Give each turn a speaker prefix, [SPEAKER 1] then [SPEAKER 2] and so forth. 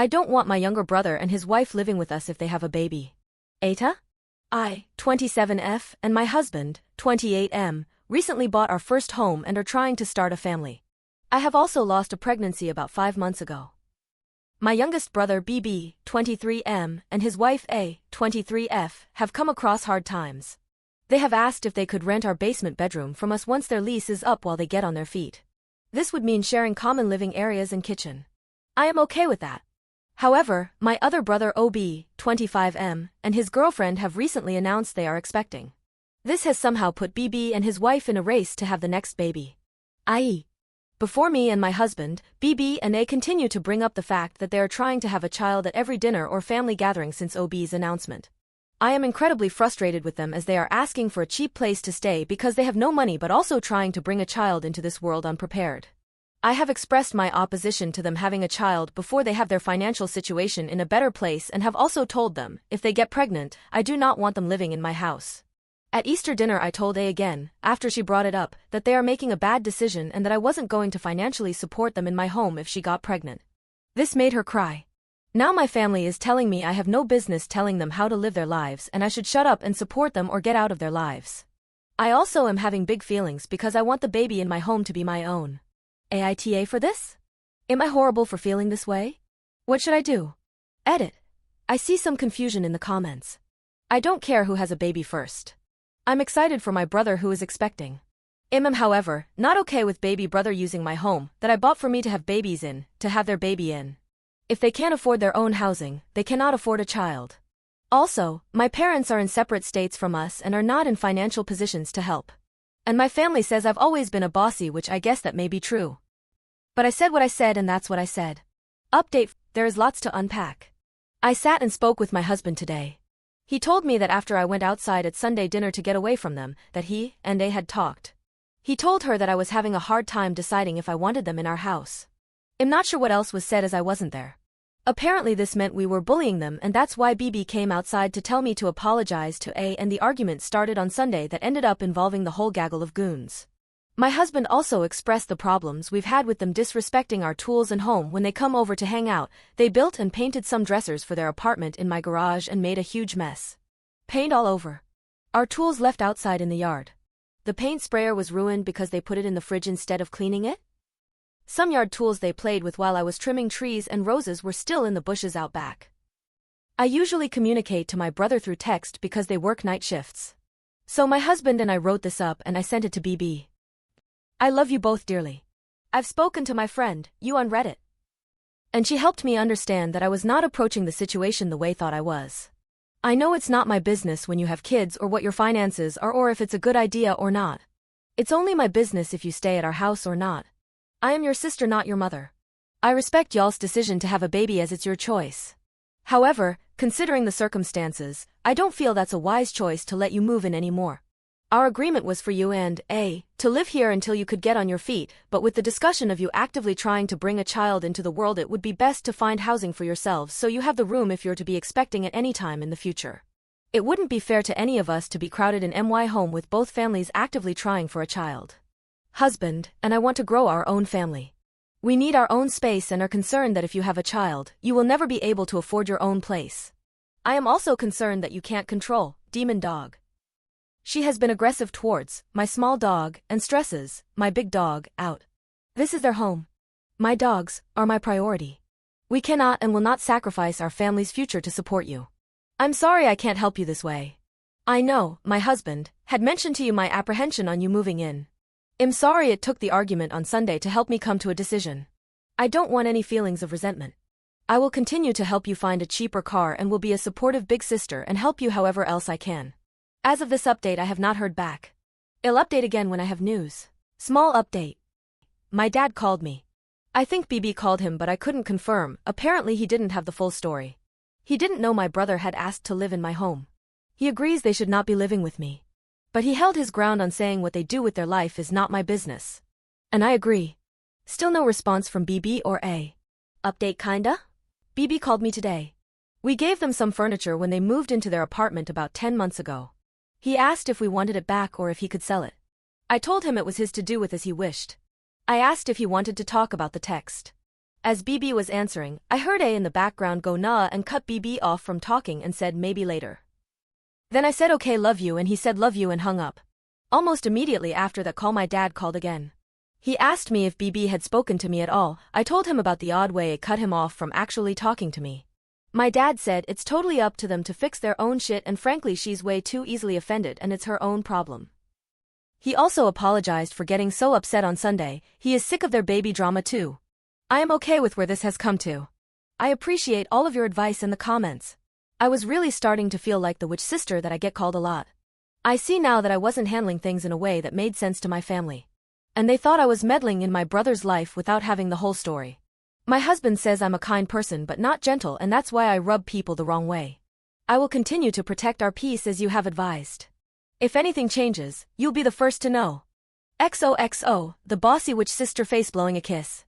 [SPEAKER 1] I don't want my younger brother and his wife living with us if they have a baby. AITA? I, 27F, and my husband, 28M, recently bought our first home and are trying to start a family. I have also lost a pregnancy about 5 months ago. My youngest brother BB, 23M, and his wife A, 23F, have come across hard times. They have asked if they could rent our basement bedroom from us once their lease is up while they get on their feet. This would mean sharing common living areas and kitchen. I am okay with that. However, my other brother OB, 25M, and his girlfriend have recently announced they are expecting. This has somehow put BB and his wife in a race to have the next baby. I.e., before me and my husband, BB and A continue to bring up the fact that they are trying to have a child at every dinner or family gathering since OB's announcement. I am incredibly frustrated with them as they are asking for a cheap place to stay because they have no money but also trying to bring a child into this world unprepared. I have expressed my opposition to them having a child before they have their financial situation in a better place and have also told them, if they get pregnant, I do not want them living in my house. At Easter dinner I told A again, after she brought it up, that they are making a bad decision and that I wasn't going to financially support them in my home if she got pregnant. This made her cry. Now my family is telling me I have no business telling them how to live their lives and I should shut up and support them or get out of their lives. I also am having big feelings because I want the baby in my home to be my own. AITA for this? Am I horrible for feeling this way? What should I do? Edit. I see some confusion in the comments. I don't care who has a baby first. I'm excited for my brother who is expecting. I'm however, not okay with baby brother using my home that I bought for me to have babies in, to have their baby in. If they can't afford their own housing, they cannot afford a child. Also, my parents are in separate states from us and are not in financial positions to help. And my family says I've always been a bossy, which I guess that may be true. But I said what I said and that's what I said. Update, there is lots to unpack. I sat and spoke with my husband today. He told me that after I went outside at Sunday dinner to get away from them, that he and they had talked. He told her that I was having a hard time deciding if I wanted them in our house. I'm not sure what else was said as I wasn't there. Apparently this meant we were bullying them and that's why BB came outside to tell me to apologize to A and the argument started on Sunday that ended up involving the whole gaggle of goons. My husband also expressed the problems we've had with them disrespecting our tools and home when they come over to hang out. They built and painted some dressers for their apartment in my garage and made a huge mess. Paint all over. Our tools left outside in the yard. The paint sprayer was ruined because they put it in the fridge instead of cleaning it. Some yard tools they played with while I was trimming trees and roses were still in the bushes out back. I usually communicate to my brother through text because they work night shifts. So my husband and I wrote this up and I sent it to BB. I love you both dearly. I've spoken to my friend, you on Reddit. And she helped me understand that I was not approaching the situation the way I thought I was. I know it's not my business when you have kids or what your finances are or if it's a good idea or not. It's only my business if you stay at our house or not. I am your sister, not your mother. I respect y'all's decision to have a baby as it's your choice. However, considering the circumstances, I don't feel that's a wise choice to let you move in anymore. Our agreement was for you and A to live here until you could get on your feet, but with the discussion of you actively trying to bring a child into the world, it would be best to find housing for yourselves so you have the room if you're to be expecting at any time in the future. It wouldn't be fair to any of us to be crowded in my home with both families actively trying for a child. Husband, and I want to grow our own family. We need our own space and are concerned that if you have a child, you will never be able to afford your own place. I am also concerned that you can't control Demon Dog. She has been aggressive towards my small dog and stresses my big dog out. This is their home. My dogs are my priority. We cannot and will not sacrifice our family's future to support you. I'm sorry I can't help you this way. I know, my husband had mentioned to you my apprehension on you moving in. I'm sorry it took the argument on Sunday to help me come to a decision. I don't want any feelings of resentment. I will continue to help you find a cheaper car and will be a supportive big sister and help you however else I can. As of this update I have not heard back. I'll update again when I have news. Small update. My dad called me. I think BB called him but I couldn't confirm, apparently he didn't have the full story. He didn't know my brother had asked to live in my home. He agrees they should not be living with me. But he held his ground on saying what they do with their life is not my business. And I agree. Still no response from BB or A. Update kinda? BB called me today. We gave them some furniture when they moved into their apartment about 10 months ago. He asked if we wanted it back or if he could sell it. I told him it was his to do with as he wished. I asked if he wanted to talk about the text. As BB was answering, I heard A in the background go nah and cut BB off from talking and said maybe later. Then I said okay love you and he said love you and hung up. Almost immediately after that call my dad called again. He asked me if BB had spoken to me at all. I told him about the odd way it cut him off from actually talking to me. My dad said it's totally up to them to fix their own shit and frankly she's way too easily offended and it's her own problem. He also apologized for getting so upset on Sunday. He is sick of their baby drama too. I am okay with where this has come to. I appreciate all of your advice in the comments. I was really starting to feel like the witch sister that I get called a lot. I see now that I wasn't handling things in a way that made sense to my family. And they thought I was meddling in my brother's life without having the whole story. My husband says I'm a kind person but not gentle and that's why I rub people the wrong way. I will continue to protect our peace as you have advised. If anything changes, you'll be the first to know. XOXO, the bossy witch sister face blowing a kiss.